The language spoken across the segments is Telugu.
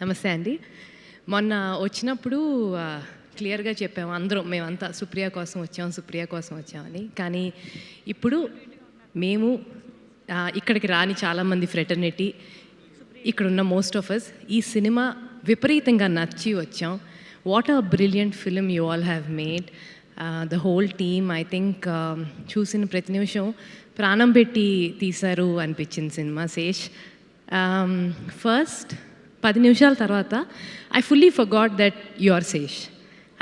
నమస్తే అండి. మొన్న వచ్చినప్పుడు క్లియర్గా చెప్పాము అందరం, మేమంతా సుప్రియ కోసం వచ్చామని. కానీ ఇప్పుడు మేము ఇక్కడికి రాని చాలామంది ఫ్రెటర్నిటీ, ఇక్కడున్న మోస్ట్ ఆఫ్ అస్ ఈ సినిమా విపరీతంగా నచ్చి వచ్చాం. What a brilliant film you all have made. The whole team I think చూసిన ప్రతి నిమిషం ప్రాణం పెట్టి తీశారు అనిపించింది సినిమా. శేష్ ఫస్ట్ 10 నిమిషాల తర్వాత I fully forgot that you are Sesh.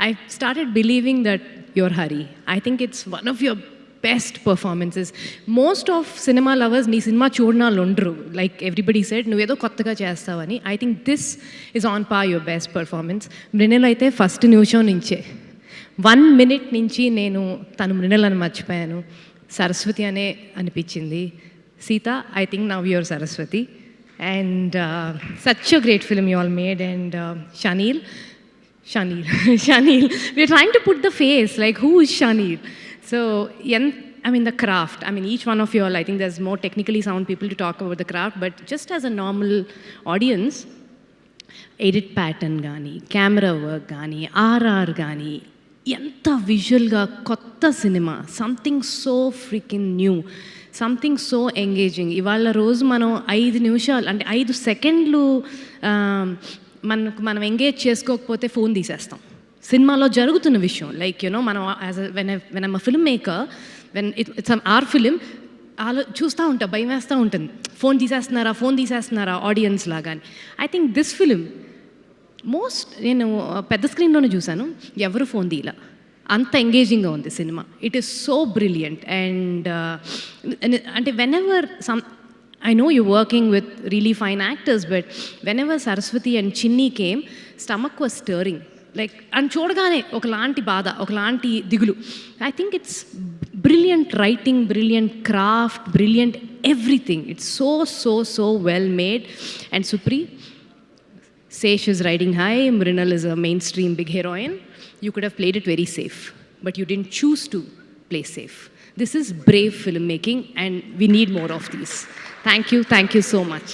I started believing that your Hari. I think it's one of your best performances. Most of cinema lovers నీ సినిమా చూడనాలు ఉండరు. లైక్ ఎవ్రీబడి సెడ్ నువ్వేదో కొత్తగా చేస్తావని. I think this is on par your best performance. Mrunal అయితే ఫస్ట్ నిమిషం నుంచే 1 minute నుంచి నేను తను మృణల్ అని మర్చిపోయాను. సరస్వతి అనే అనిపించింది. Sita, I think now your Saraswati. And such a great film you all made. And Shaneel, we're trying to put the face, like who is Shaneel? So, I mean the craft, I mean each one of you all, I think there's more technically sound people to talk about the craft, but just as a normal audience, edit pattern gaani, camera work gaani, RR gaani, enta visual ga kotta cinema, something so freaking new, something so engaging. ఇవాళ రోజు మనం 5 నిమిషాలు అంటే 5 సెకండ్లు మనం ఎంగేజ్ చేసుకోకపోతే ఫోన్ తీసేస్తాం. సినిమాలో జరుగుతున్న విషయం లైక్ యూనో మనం as when I'm a film maker, when it's our film చూస్తూ ఉంటా, భయం వేస్తూ ఉంటుంది, ఫోన్ తీసేస్తున్నారా ఆడియన్స్ లాగా అని. ఐ థింక్ దిస్ ఫిలిం నేను పెద్ద స్క్రీన్లోనే చూశాను, ఎవరు ఫోన్ తీయలా, అంత ఎంగేజింగ్గా ఉంది సినిమా. It is so brilliant. And అంటే whenever I know you working with really fine actors, but whenever Saraswati and Chinni came, stomach was stirring. Like and చూడగానే ఒకలాంటి బాధ, ఒకలాంటి దిగులు. I think it's brilliant writing, brilliant craft, brilliant everything. It's so so so well made. And Supri, Sesh is riding high, Mrinal is a mainstream big heroine. You could have played it very safe, but you didn't choose to play safe. This is brave filmmaking and we need more of these. Thank you so much.